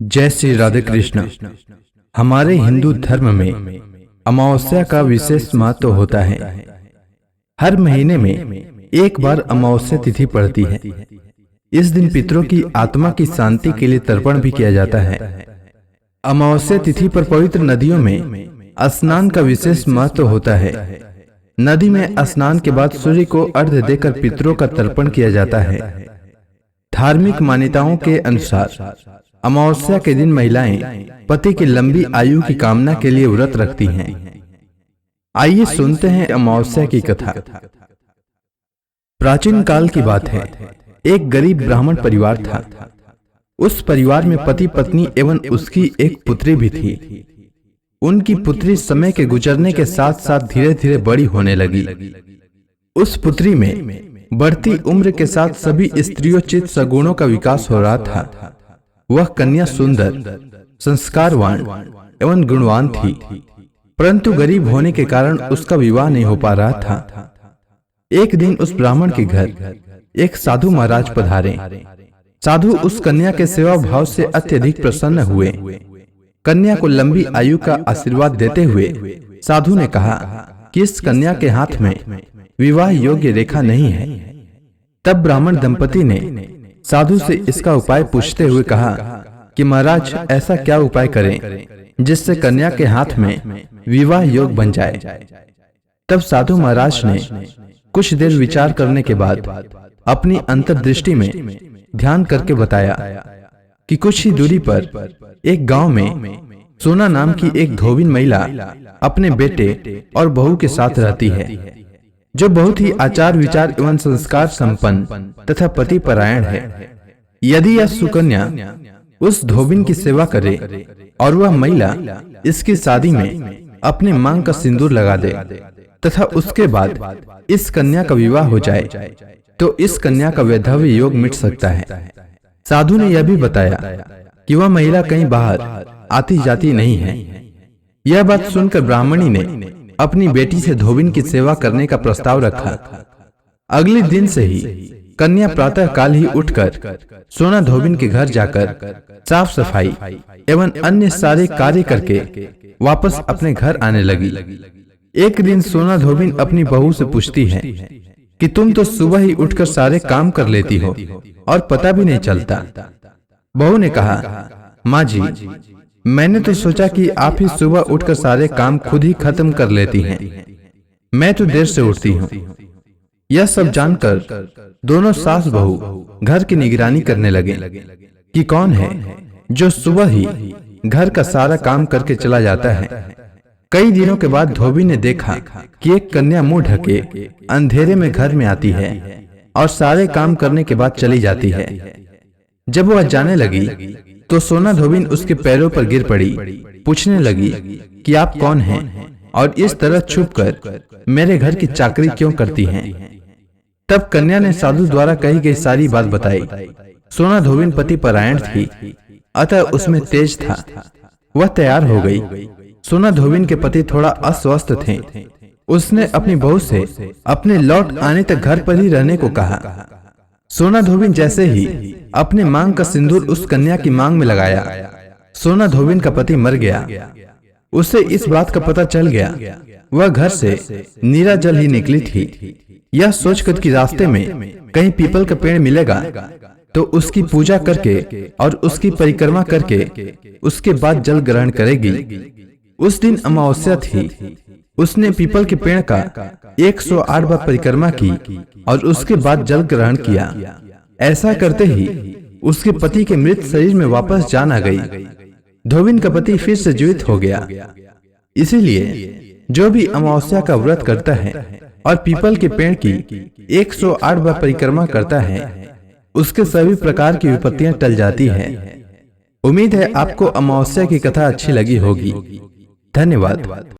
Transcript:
जय श्री राधे कृष्ण। हमारे हिंदू धर्म में अमावस्या का विशेष महत्व होता है। हर महीने में एक बार अमावस्या तिथि पड़ती है। इस दिन पितरों की आत्मा की शांति के लिए तर्पण भी किया जाता है। अमावस्या तिथि पर पवित्र नदियों में स्नान का विशेष महत्व होता है। नदी में स्नान के बाद सूर्य को अर्घ्य देकर पितरों का तर्पण किया जाता है। धार्मिक मान्यताओं के अनुसार अमावस्या के दिन महिलाएं पति की लंबी आयु की कामना के लिए व्रत रखती हैं। आइए सुनते हैं अमावस्या की कथा। प्राचीन काल की बात है। एक गरीब ब्राह्मण परिवार था। उस परिवार में पति पत्नी एवं उसकी एक पुत्री भी थी। उनकी पुत्री समय के गुजरने के साथ साथ धीरे धीरे बड़ी होने लगी। उस पुत्री में बढ़ती उम्र के साथ सभी स्त्रियोचित सगुणों का विकास हो रहा था। वह कन्या सुंदर, संस्कारवान एवं गुणवान थी, परंतु गरीब होने के कारण उसका विवाह नहीं हो पा रहा था। एक दिन उस ब्राह्मण के घर एक साधु महाराज पधारे। साधु उस कन्या के सेवा भाव से अत्यधिक प्रसन्न हुए। कन्या को लंबी आयु का आशीर्वाद देते हुए साधु ने कहा कि इस कन्या के हाथ में विवाह योग्य रेखा नहीं है। तब ब्राह्मण दंपति ने साधु से इसका उपाय पूछते हुए कहा कि महाराज, ऐसा क्या उपाय करें जिससे कन्या के हाथ में विवाह योग बन जाए। तब साधु महाराज ने कुछ देर विचार करने के बाद अपनी अंतर्दृष्टि में ध्यान करके बताया कि कुछ ही दूरी पर एक गांव में सोना नाम की एक धोबिन महिला अपने बेटे और बहू के साथ रहती है, जो बहुत ही आचार विचार एवं संस्कार संपन्न तथा पति परायण है। यदि यह सुकन्या उस धोबिन की सेवा करे और वह महिला इसकी शादी में अपने मांग का सिंदूर लगा दे तथा उसके बाद इस कन्या का विवाह हो जाए, तो इस कन्या का वैधव्य योग मिट सकता है। साधु ने यह भी बताया कि वह महिला कहीं बाहर आती जाती नहीं है। यह बात सुनकर ब्राह्मणी ने अपनी बेटी से धोबिन की सेवा करने का प्रस्ताव रखा। अगले दिन से ही कन्या प्रातः काल ही उठकर सोना धोबिन के घर जाकर साफ सफाई एवं अन्य सारे कार्य करके वापस अपने घर आने लगी। एक दिन सोना धोबिन अपनी बहू से पूछती है कि तुम तो सुबह ही उठकर सारे काम कर लेती हो और पता भी नहीं चलता। बहू ने कहा, माँ जी, मैंने तो सोचा कि आप ही सुबह उठकर सारे काम खुद ही खत्म कर लेती हैं। मैं तो देर से उठती हूँ। यह सब जानकर दोनों सास बहू घर की निगरानी करने लगे कि कौन है जो सुबह ही घर का सारा काम करके चला जाता है। कई दिनों के बाद धोबी ने देखा कि एक कन्या मुंह ढके अंधेरे में घर में आती है और सारे काम करने के बाद चली जाती है। जब वह जाने लगी तो सोना धोबिन उसके पैरों पर गिर पड़ी। पूछने लगी कि आप कौन हैं और इस तरह छुपकर मेरे घर की चाकरी क्यों करती हैं। तब कन्या ने साधु द्वारा कही गई सारी बात बताई। सोना धोबिन पति परायण थी, अतः उसमें तेज था। वह तैयार हो गई। सोना धोबिन के पति थोड़ा अस्वस्थ थे। उसने अपनी बहू से अपने लौट आने तक घर पर ही रहने को कहा। सोना धोबिन जैसे ही अपने मांग का सिंदूर उस कन्या की मांग में लगाया, सोना धोबिन का पति मर गया। उसे इस बात का पता चल गया। वह घर से नीरा जल ही निकली थी। यह सोचकर कि रास्ते में कहीं पीपल का पेड़ मिलेगा तो उसकी पूजा करके और उसकी परिक्रमा करके उसके बाद जल ग्रहण करेगी। उस दिन अमावस्या थी। उसने पीपल के पेड़ का 108 बार परिक्रमा की और उसके बाद जल ग्रहण किया। ऐसा करते ही उसके पति के मृत शरीर में वापस जान आ गई। धोबिन का पति फिर से जीवित हो गया। इसीलिए जो भी अमावस्या का व्रत करता है और पीपल के पेड़ की 108 बार परिक्रमा करता है, उसके सभी प्रकार की विपत्तियां टल जाती है। उम्मीद है आपको अमावस्या की कथा अच्छी लगी होगी। धन्यवाद।